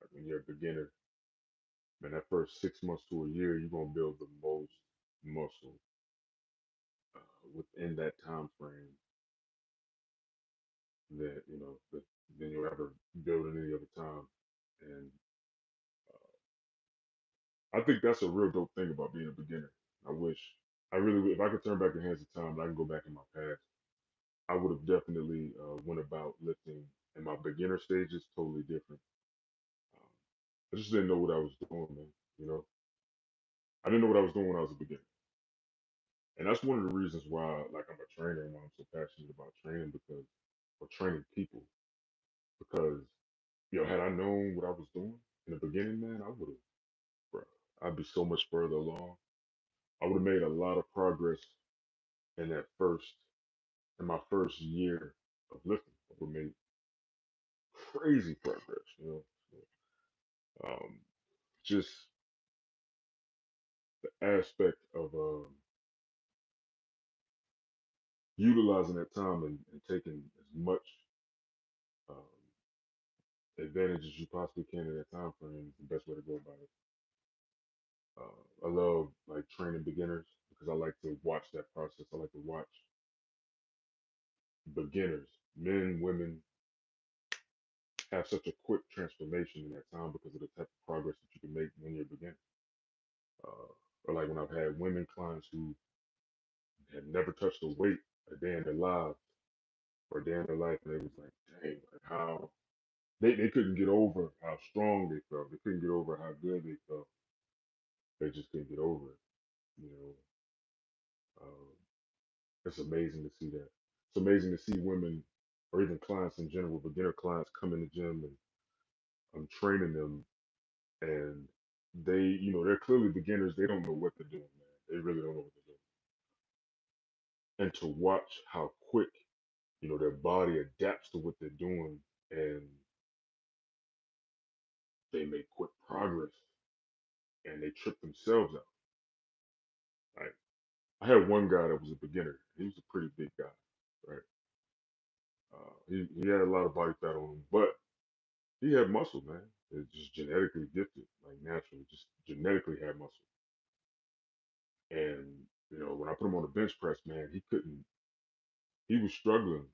Like when you're a beginner, man, that first 6 months to a year, you're gonna build the most muscle within that time frame that than you'll ever build in any other time. And I think that's a real dope thing about being a beginner. I wish I really, if I could turn back the hands of time and I can go back in my past, I would have definitely went about lifting in my beginner stages totally different. Um, I just didn't know what I was doing, man. You know, I didn't know what I was doing when I was a beginner, and that's one of the reasons why, like, I'm a trainer and why I'm so passionate about training because, or training people, because had I known what I was doing in the beginning, man, I would have, bro, I'd be so much further along. I would have made a lot of progress in that first, in my first year of lifting. I would have made crazy progress, So, just the aspect of utilizing that time and taking as much um, advantage as you possibly can in that time frame is the best way to go about it. I love like training beginners because I like to watch that process. I like to watch beginners, men, women, have such a quick transformation in that time because of the type of progress that you can make when you're a beginner. Uh, or like when I've had women clients who had never touched a weight a day in their lives or a day in their life, and they was like, dang, like how they couldn't get over how strong they felt. They couldn't get over how good they felt. They just couldn't get over it. You know, um, it's amazing to see that. It's amazing to see women or even clients in general, beginner clients, come in the gym and I'm training them, and they're clearly beginners. They don't know what they're doing, man. They really don't know what they're doing. And to watch how quick, their body adapts to what they're doing, and they make quick progress, and they trip themselves out. Right? I had one guy that was a beginner. He was a pretty big guy, right? He had a lot of body fat on him, but he had muscle, man. It's just genetically gifted, like naturally, just genetically had muscle. And when I put him on the bench press, man, he couldn't. He was struggling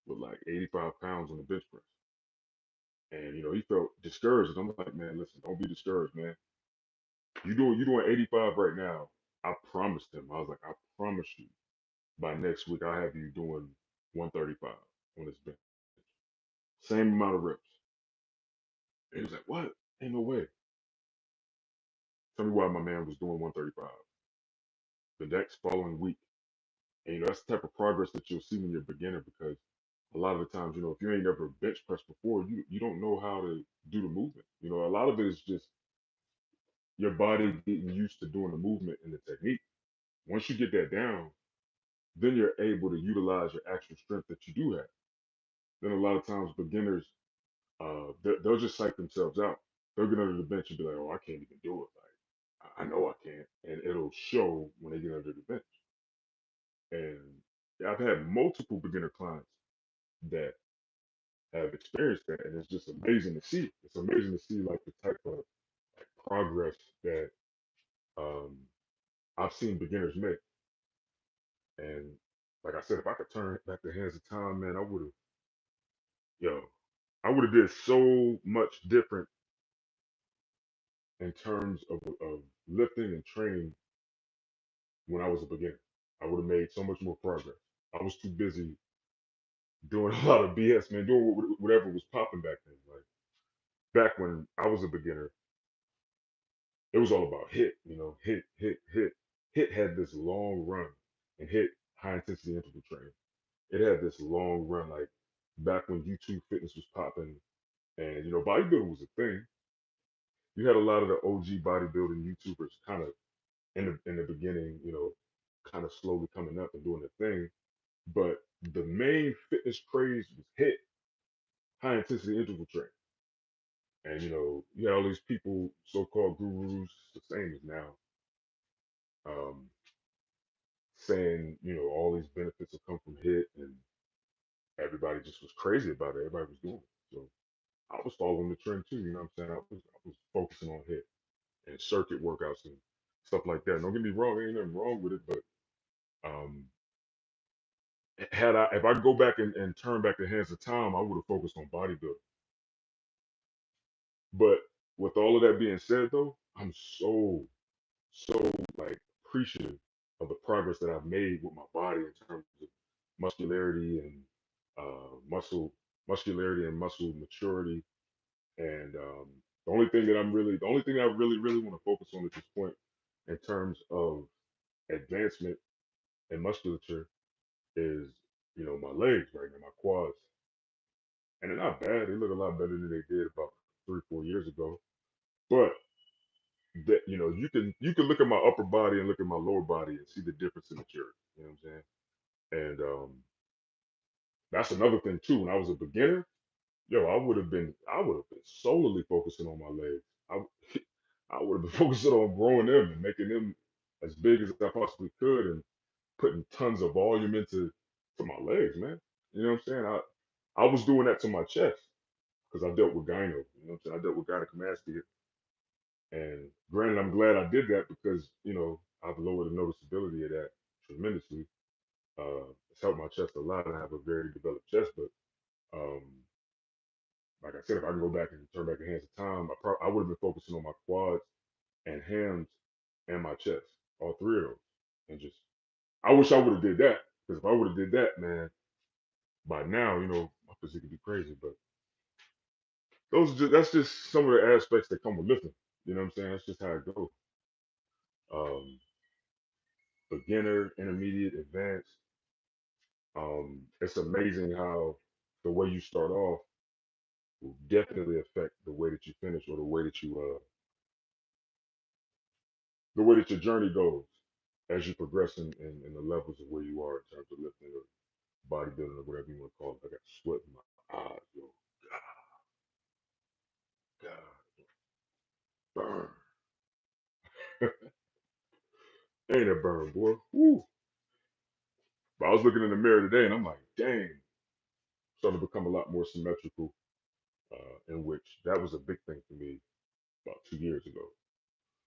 with like 85 pounds on the bench press, and he felt discouraged. And I'm like, man, listen, don't be discouraged, man. You doing 85 right now. I promised him. I was like, I promise you, by next week I'll have you doing 135 on this bench, same amount of reps. And he was like, what? Ain't no way. Tell me why my man was doing 135 the next following week. And that's the type of progress that you'll see when you're a beginner because a lot of the times, if you ain't never bench pressed before, you don't know how to do the movement. A lot of it is just your body getting used to doing the movement and the technique. Once you get that down, then you're able to utilize your actual strength that you do have. Then a lot of times beginners, they'll just psych themselves out. They'll get under the bench and be like, "Oh, I can't even do it. Like, I know I can't," and it'll show when they get under the bench. And I've had multiple beginner clients that have experienced that, and it's just amazing to see. It's amazing to see like the type of like progress that um, I've seen beginners make. And like I said, if I could turn back the hands of time, man, I would have, yo, I would have did so much different in terms of lifting and training when I was a beginner. I would have made so much more progress. I was too busy doing a lot of BS, man, doing whatever was popping back then. Like back when I was a beginner, it was all about hit, hit, hit, hit. Hit had this long run, and hit high intensity interval training. It had this long run, like back when YouTube fitness was popping, and bodybuilding was a thing. You had a lot of the OG bodybuilding YouTubers kind of in the beginning, kind of slowly coming up and doing their thing. But the main fitness craze was hit high intensity interval training. And you had all these people, so-called gurus, the same as now, um, saying, all these benefits will come from hit, and everybody just was crazy about it. Everybody was doing it. So I was following the trend too. You know what I'm saying? I was focusing on hit and circuit workouts and stuff like that. Don't get me wrong, ain't nothing wrong with it, but um, had I if I go back and turn back the hands of time, I would have focused on bodybuilding. But with all of that being said, though, I'm so like appreciative of the progress that I've made with my body in terms of muscularity and muscle muscularity and muscle maturity. And the only thing I really want to focus on at this point in terms of advancement and musculature is, my legs right now, my quads. And they're not bad. They look a lot better than they did about 3, 4 years ago. But that you can look at my upper body and look at my lower body and see the difference in maturity. You know what I'm saying? And that's another thing too. When I was a beginner, yo, I would have been solely focusing on my legs. I I would have been focusing on growing them and making them as big as I possibly could and putting tons of volume to my legs, man. You know what I'm saying? I was doing that to my chest because I dealt with gyno. You know what I'm saying? I dealt with gynecomastia. And granted, I'm glad I did that because, I've lowered the noticeability of that tremendously. It's helped my chest a lot. I have a very developed chest, but um, like I said, if I can go back and turn back the hands of time, I would have been focusing on my quads and hams and my chest, all three of those, and just I wish I would have did that because if I would have did that, man, by now, my physique would be crazy. But that's just some of the aspects that come with lifting. You know what I'm saying? That's just how it goes. Um, Beginner, intermediate, advanced. It's amazing how the way you start off will definitely affect the way that you finish or the way that your journey goes as you progress in the levels of where you are in terms of lifting or bodybuilding or whatever you want to call it. I got sweat in my eyes, yo. God, burn. Ain't a burn, boy. Woo. But I was looking in the mirror today and I'm like, dang, starting to become a lot more symmetrical, in which that was a big thing for me about 2 years ago.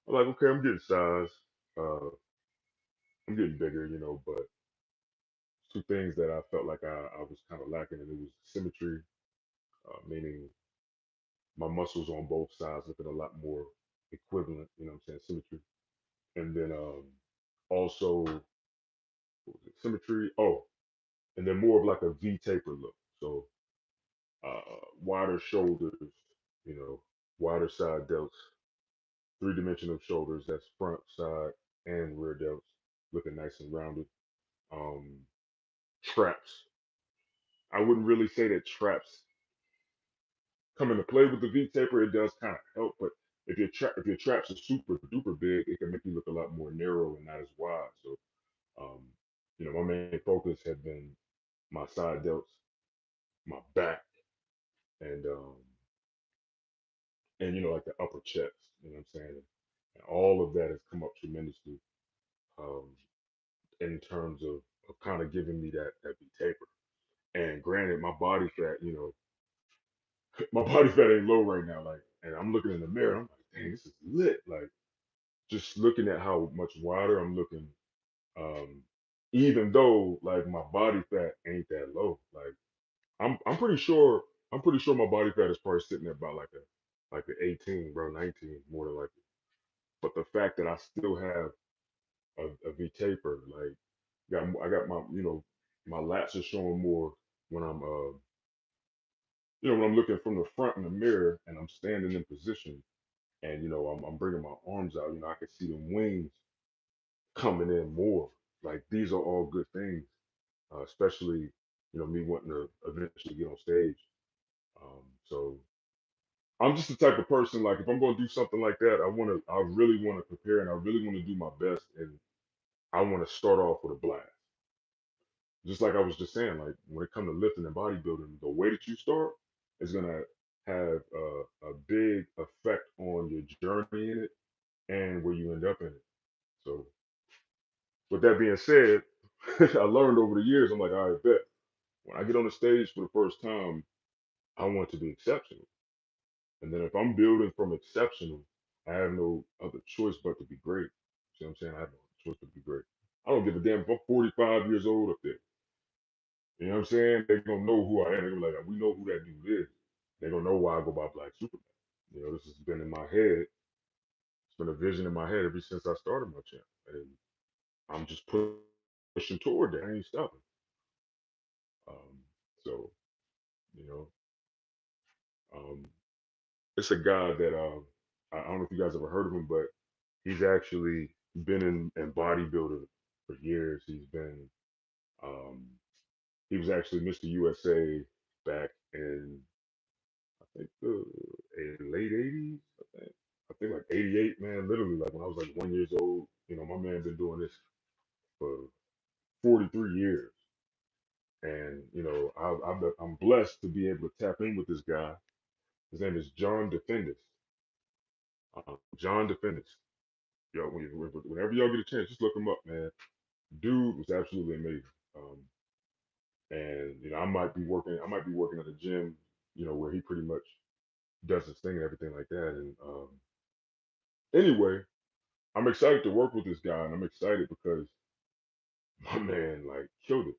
I'm like, okay, I'm getting size. Uh, I'm getting bigger, but two things that I felt like I was kind of lacking, and it was symmetry, meaning my muscles on both sides looking a lot more equivalent, you know what I'm saying, symmetry. And then also, what was it, symmetry? Oh, and then more of like a V taper look. So wider shoulders, you know, wider side delts, three-dimensional shoulders, that's front, side, and rear delts, looking nice and rounded. Um, Traps. I wouldn't really say that traps come into play with the V taper. It does kind of help, but if your traps are super duper big, it can make you look a lot more narrow and not as wide. So, um, my main focus had been my side delts, my back, and like the upper chest. You know what I'm saying? And all of that has come up tremendously, um, in terms of kind of giving me that V taper. And granted, my body fat, my body fat ain't low right now. Like, and I'm looking in the mirror, I'm like, dang, this is lit. Like, just looking at how much wider I'm looking, um, even though like my body fat ain't that low. Like, I'm pretty sure my body fat is probably sitting at about like a 18, bro, 19, more than likely. But the fact that I still have a V taper, like, I got my, my lats are showing more when when I'm looking from the front in the mirror and I'm standing in position and I'm bringing my arms out. I can see them wings coming in more. Like, these are all good things, especially me wanting to eventually get on stage. So I'm just the type of person, like, if I'm going to do something like that, I really want to prepare and I really want to do my best, and I want to start off with a blast. Just like I was just saying, like, when it comes to lifting and bodybuilding, the way that you start is gonna have a big effect on your journey in it and where you end up in it. So, with that being said, I learned over the years. I'm like, all right, bet when I get on the stage for the first time, I want it to be exceptional. And then if I'm building from exceptional, I have no other choice but to be great. See what I'm saying? I have no other choice but to be great. I don't give a damn if I'm 45 years old up there. You know what I'm saying? They're gonna know who I am. They're gonna be like, we know who that dude is. They're gonna know why I go by Black Superman. This has been in my head. It's been a vision in my head ever since I started my channel. And I'm just pushing toward that. I ain't stopping. Um, so, you know, um, it's a guy that I don't know if you guys ever heard of him, but he's actually been in bodybuilder for years. Um, he was actually Mr. USA back in I think the late '80s. I think like '88, man. Literally, like when I was like 1 years old. My man been doing this for 43 years, and I'm blessed to be able to tap in with this guy. His name is John Defendis. John Defendis. Yo, whenever y'all get a chance, just look him up, man. Dude was absolutely amazing. Um, and I might be working at a gym, where he pretty much does his thing and everything like that. And anyway, I'm excited to work with this guy, and I'm excited because my man like killed it.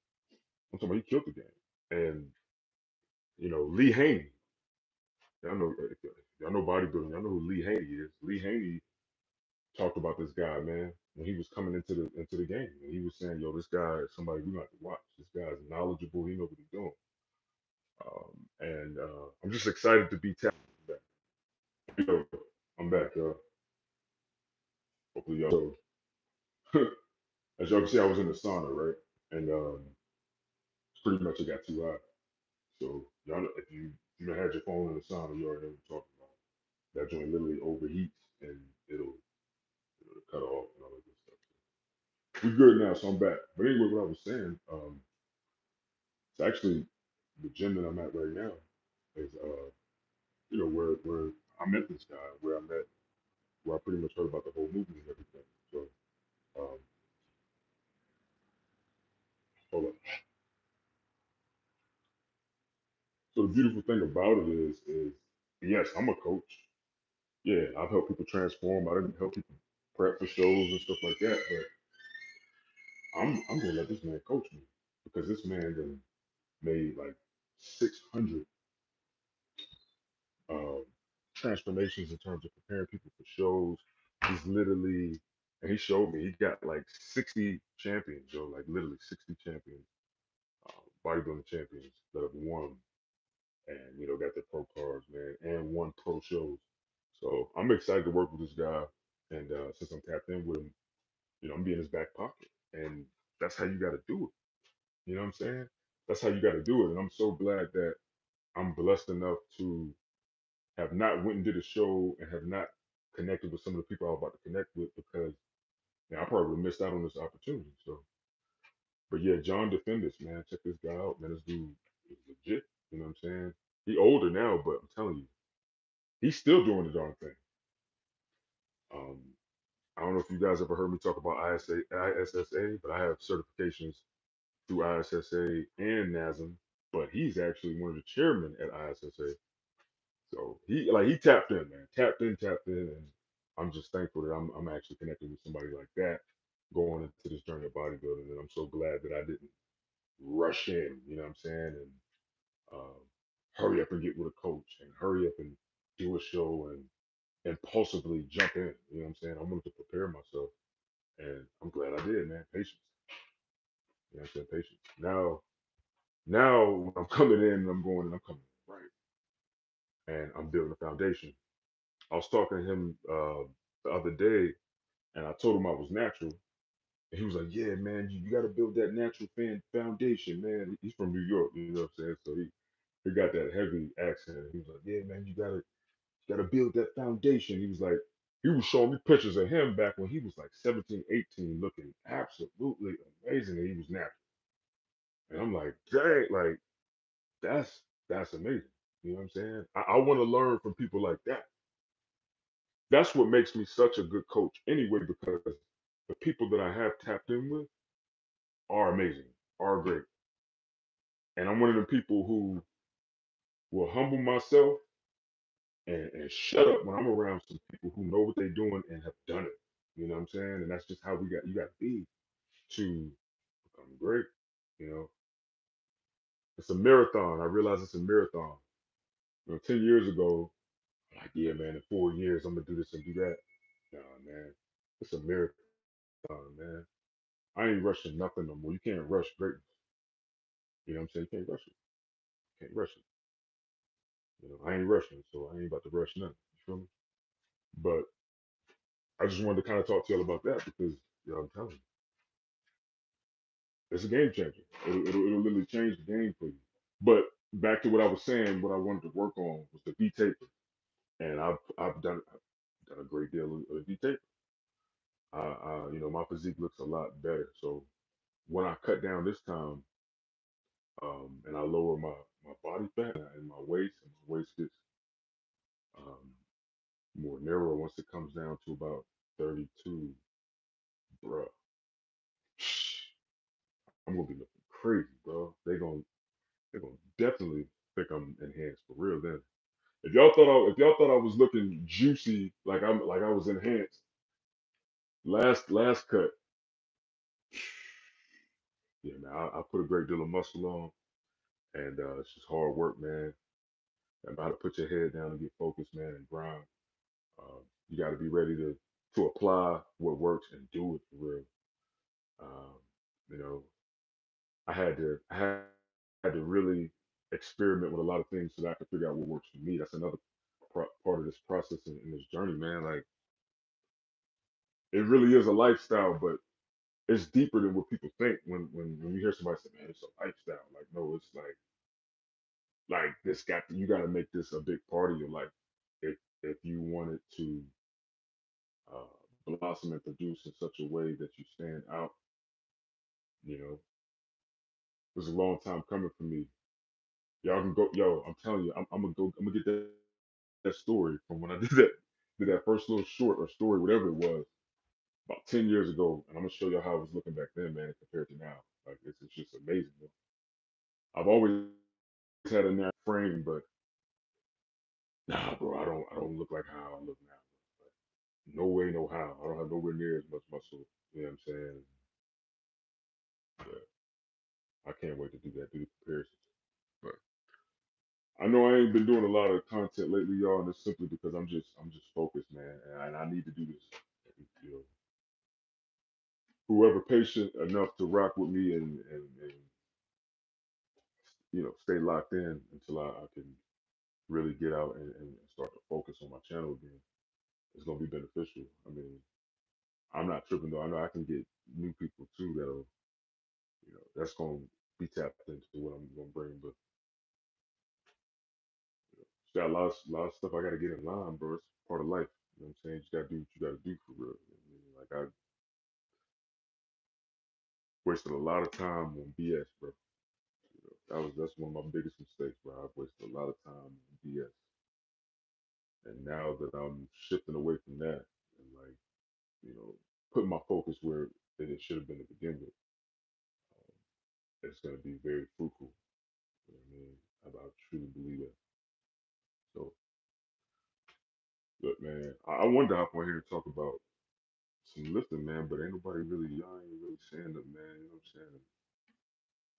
I'm talking about he killed the game. And Lee Haney, y'all know bodybuilding, y'all know who Lee Haney is. Lee Haney talked about this guy, man, when he was coming into the game, and he was saying, "Yo, this guy is somebody we got to watch. This guy is knowledgeable. He knows what he's doing." And I'm just excited to be tapped back. Yo, I'm back. Hopefully, y'all. So, as y'all can see, I was in the sauna, right? And pretty much it got too hot. So y'all, if you don't had your phone in the sauna, you already know what I'm talking about. That joint literally overheats and it'll cut off and all that good stuff. We good now, so I'm back. But anyway, what I was saying, it's actually the gym that I'm at right now is where I met this guy, where I pretty much heard about the whole movement and everything. So um, hold on. So the beautiful thing about it is yes, I'm a coach. Yeah, I've helped people transform. I didn't help people prep for shows and stuff like that, but I'm gonna let this man coach me because this man done made like 600 um, transformations in terms of preparing people for shows. He's literally, and he showed me he got like 60 champions, like literally 60 champions, bodybuilding champions that have won and got their pro cards, man, and won pro shows. So I'm excited to work with this guy, and since I'm tapped in with him, I'm being his back pocket, and that's how you got to do it. You know what I'm saying? That's how you got to do it, and I'm so glad that I'm blessed enough to have not went and did a show and have not connected with some of the people I was about to connect with because I probably would have missed out on this opportunity. So, but yeah, John Defendis, man, check this guy out, man. This dude is legit. You know what I'm saying? He older now, but I'm telling you, he's still doing the darn thing. Um, I don't know if you guys ever heard me talk about ISSA, but I have certifications through ISSA and NASM. But he's actually one of the chairmen at ISSA. So he tapped in, man, tapped in, and I'm just thankful that I'm actually connected with somebody like that going into this journey of bodybuilding, and I'm so glad that I didn't rush in, you know what I'm saying, and um, hurry up and get with a coach and hurry up and do a show and impulsively jump in, you know what I'm saying. I wanted to prepare myself, and I'm glad I did, man. Patience, you know what I'm saying, patience. Now when I'm coming in, I'm going and I'm coming in right, and I'm building a foundation. I was talking to him the other day, and I told him I was natural, and he was like, "Yeah, man, you got to build that natural foundation, man." He's from New York, you know what I'm saying? So he got that heavy accent. He was like, "Yeah, man, you gotta build that foundation." He was showing me pictures of him back when he was like 17, 18, looking absolutely amazing, and he was natural. And I'm like, dang, like that's amazing. You know what I'm saying? I want to learn from people like that. That's what makes me such a good coach anyway, because the people that I have tapped in with are amazing, are great. And I'm one of the people who will humble myself and shut up when I'm around some people who know what they're doing and have done it. You know what I'm saying? And that's just how we got you got to be to become great. You know, it's a marathon. I realize it's a marathon. 10 years ago, like, yeah, man, in 4 years I'm gonna do this and do that. Nah, man, it's a marathon, man. I ain't rushing nothing no more. You can't rush greatness. You know what I'm saying? You can't rush it. Can't rush it. I ain't rushing, so I ain't about to rush nothing. You feel me? But I just wanted to kind of talk to y'all about that because, I'm telling you, it's a game changer. It'll literally change the game for you. But back to what I was saying, what I wanted to work on was the V taper, and I've done a great deal of V taper. My physique looks a lot better. So when I cut down this time, and I lower my body fat and my waist gets um, more narrow once it comes down to about 32, bruh. I'm gonna be looking crazy, bro. They're gonna definitely think I'm enhanced for real. Then, if y'all thought I was looking juicy, like I was enhanced, last cut, yeah, man, I put a great deal of muscle on, and it's just hard work, man. You know how to put your head down and get focused, man, and grind. You got to be ready to apply what works and do it for real. Um, you know, I had to really experiment with a lot of things so that I could figure out what works for me. That's another part of this process and this journey, man. Like, it really is a lifestyle, but it's deeper than what people think when you hear somebody say, "Man, it's a lifestyle." Like, no, it's like this got you got to make this a big part of your life if you want it to blossom and produce in such a way that you stand out. You know, it was a long time coming for me. Y'all can go, yo. I'm telling you, I'm gonna go. I'm gonna get that story from when I did that first little short or story, whatever it was, about 10 years ago, and I'm gonna show you how I was looking back then, man, compared to now. Like, it's just amazing. Man. I've always had a narrow frame, but nah, bro, I don't look like how I look now. Like, no way, no how. I don't have nowhere near as much muscle. You know what I'm saying? But I can't wait to do that, do the comparisons. But I know I ain't been doing a lot of content lately, y'all, and it's simply because I'm just focused, man, and I need to do this. You know, whoever patient enough to rock with me and stay locked in until I can really get out and start to focus on my channel again, it's gonna be beneficial. I mean, I'm not tripping though. I know I can get new people too that'll, that's gonna be tapped into what I'm gonna bring, but it's got a lot of stuff I gotta get in line, bro. It's part of life. You know what I'm saying? You just gotta do what you gotta do for real. I mean, like, I wasted a lot of time on BS, bro. That's one of my biggest mistakes, bro. I've wasted a lot of time on BS. And now that I'm shifting away from that and, like, putting my focus where it should have been to begin with, it's gonna be very fruitful. You know what I mean? I truly believe that. So look, man, I wanted to hop on here and talk about some lifting, man, but ain't nobody really, y'all ain't really saying that, man. You know what I'm saying?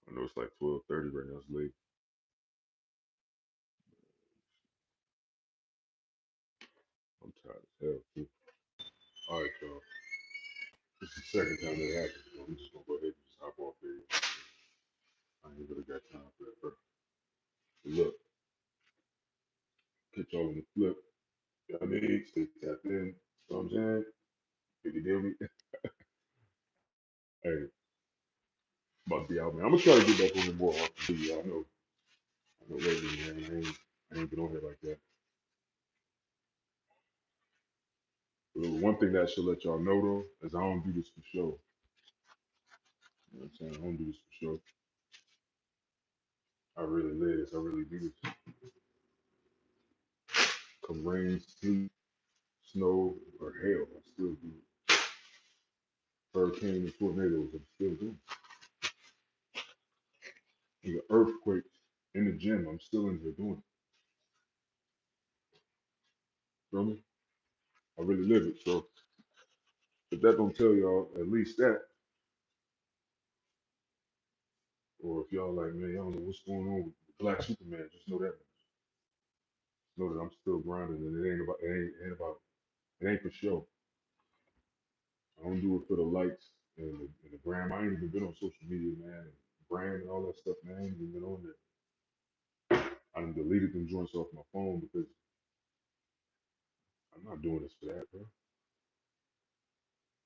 I know it's like 12:30 right now. It's late. I'm tired as hell too. All right, y'all. This is the second time that happened. So I'm just gonna go ahead and just hop off here. I ain't really got time for that, bro. So look, catch y'all on the flip. You know what I mean? Stay tapped in. You know what I'm saying? If you deal me, hey, about to be out, man. I'm gonna try to get back on here more often. I know lately, man. I ain't been on here like that. But one thing that I should let y'all know though is I don't do this for show. You know what I'm saying? I don't do this for show. I really live this. I really do this. Come rain, sleet, snow, or hail, I still do it. Hurricane and tornadoes, I'm still doing it. Even earthquakes in the gym, I'm still in here doing it. Feel me? I really live it. So if that don't tell y'all at least that, or if y'all like, man, y'all don't know what's going on with Black Superman, just know that. Know that I'm still grinding, and it ain't for show. I don't do it for the likes and the gram. I ain't even been on social media, man. And brand and all that stuff, man. I ain't even been on there. I done deleted them joints off my phone because I'm not doing this for that, bro.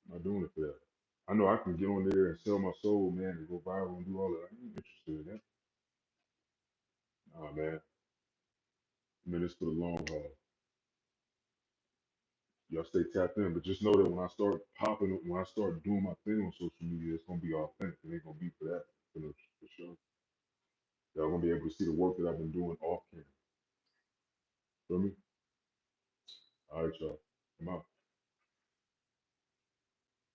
I'm not doing it for that. I know I can get on there and sell my soul, man, and go viral and do all that. I ain't interested in that. Nah, man. I'm in this for the long haul. Y'all stay tapped in, but just know that when I start popping, when I start doing my thing on social media, it's gonna be authentic. It ain't gonna be for that, for sure. Y'all gonna be able to see the work that I've been doing off camera. Feel me? All right, y'all. I'm out.